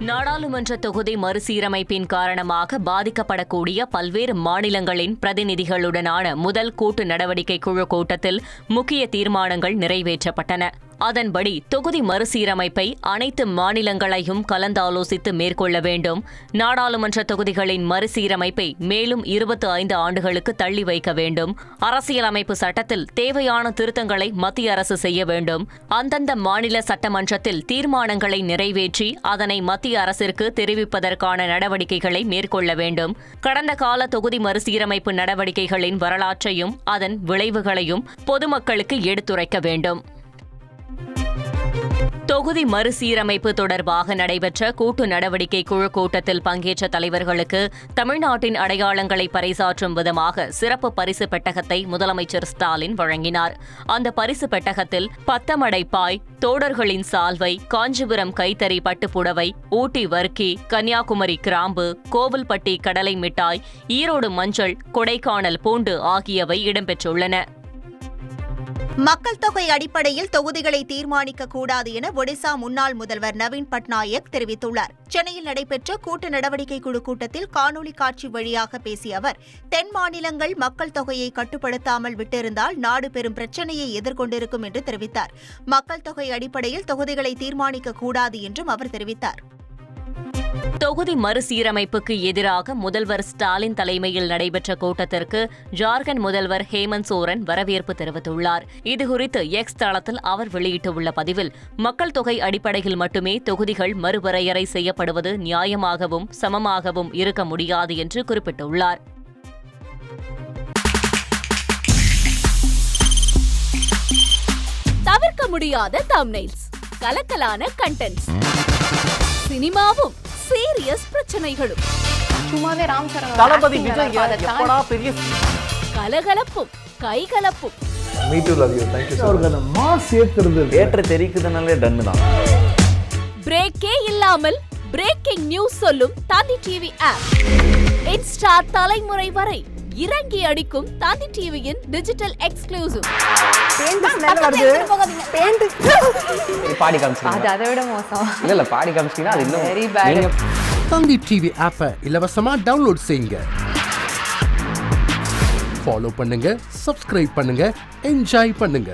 நாடாளுமன்ற தொகுதி மறுசீரமைப்பின் காரணமாக பாதிக்கப்படக்கூடிய பல்வேறு மாநிலங்களின் பிரதிநிதிகளுடனான முதல் கூட்டு நடவடிக்கை குழு கூட்டத்தில் முக்கிய தீர்மானங்கள் நிறைவேற்றப்பட்டன. அதன்படி தொகுதி மறுசீரமைப்பை அனைத்து மாநிலங்களையும் கலந்தாலோசித்து மேற்கொள்ள வேண்டும். நாடாளுமன்ற தொகுதிகளின் மறுசீரமைப்பை மேலும் 25 ஆண்டுகளுக்கு தள்ளி வைக்க வேண்டும். அரசியலமைப்பு சட்டத்தில் தேவையான திருத்தங்களை மத்திய அரசு செய்ய வேண்டும். அந்தந்த மாநில சட்டமன்றத்தில் தீர்மானங்களை நிறைவேற்றி அதனை மத்திய அரசிற்கு தெரிவிப்பதற்கான நடவடிக்கைகளை மேற்கொள்ள வேண்டும். கடந்த கால தொகுதி மறுசீரமைப்பு நடவடிக்கைகளின் வரலாற்றையும் அதன் விளைவுகளையும் பொதுமக்களுக்கு எடுத்துரைக்க வேண்டும். தொகுதி மறுசீரமைப்பு தொடர்பாக நடைபெற்ற கூட்டு நடவடிக்கை குழு கூட்டத்தில் பங்கேற்ற தலைவர்களுக்கு தமிழ்நாட்டின் அடையாளங்களை பறைசாற்றும் விதமாக சிறப்பு பரிசு பெட்டகத்தை முதலமைச்சர் ஸ்டாலின் வழங்கினார். அந்த பரிசு பெட்டகத்தில் பத்தமடைப்பாய், தோடர்களின் சால்வை, காஞ்சிபுரம் கைத்தறி பட்டுப்புடவை, ஊட்டி வர்க்கி, கன்னியாகுமரி கிராம்பு, கோவில்பட்டி கடலை மிட்டாய், ஈரோடு மஞ்சள், கொடைக்கானல் பூண்டு ஆகியவை இடம்பெற்றுள்ளன. மக்கள் தொகை அடிப்படையில் தொகுதிகளை தீர்மானிக்க கூடாது என ஒடிசா முன்னாள் முதல்வர் நவீன் பட்நாயக் தெரிவித்துள்ளார். சென்னையில் நடைபெற்ற கூட்டு நடவடிக்கை குழு கூட்டத்தில் காணொலி காட்சி வழியாக பேசிய அவர், தென் மாநிலங்கள் மக்கள் தொகையை கட்டுப்படுத்தாமல் விட்டிருந்தால் நாடு பெரும் பிரச்சினையை எதிர்கொண்டிருக்கும் என்று தெரிவித்தார். மக்கள் தொகை அடிப்படையில் தொகுதிகளை தீர்மானிக்க கூடாது என்றும் அவர் தெரிவித்தார். தொகுதி மறுசீரமைப்புக்கு எதிராக முதல்வர் ஸ்டாலின் தலைமையில் நடைபெற்ற கூட்டத்திற்கு ஜார்க்கண்ட் முதல்வர் ஹேமந்த் சோரன் வரவேற்பு தெரிவித்துள்ளார். இதுகுறித்து எக்ஸ் தளத்தில் அவர் வெளியிட்டுள்ள பதிவில், மக்கள் தொகை அடிப்படையில் மட்டுமே தொகுதிகள் மறுவரையறை செய்யப்படுவது நியாயமாகவும் சமமாகவும் இருக்க முடியாது என்று குறிப்பிட்டுள்ளார். தவிர்க்க முடியாத தம்ப்நெயில்ஸ், கலக்கலான கண்டென்ட்ஸ், சினிமாவும் சீரியஸ் பிரச்சனைகளும், சும்மாவே ராம் சரண் தளபதி விஜய் எப்படா பெரிய கலகலப்பும் கைகலப்பும். Me too love you thank you அவர்களை மாஸ் ஏத்துறது தியேட்டர் தெரிக்குதனாலே டன் தான். பிரேக்கே இல்லாமல் பிரேக்கிங் நியூஸ் சொல்லும் தந்தி டிவி ஆப். இன்ஸ்டா தலைமுறை வரை இறங்கி அடிக்கும் தந்தி டிவியின் டிஜிட்டல் எக்ஸ்க்ளூசிவ். பாடி காமிச்சிங்க. அது அதை விட மோசம். இல்ல பாடி காமிச்சிங்கன்னா அது இன்னும் வெரி பேட். தந்தி டிவி ஆப்பை இலவசமா டவுன்லோட் செய்யுங்க. ஃபாலோ பண்ணுங்க, சப்ஸ்கிரைப் பண்ணுங்க, என்ஜாய் பண்ணுங்க.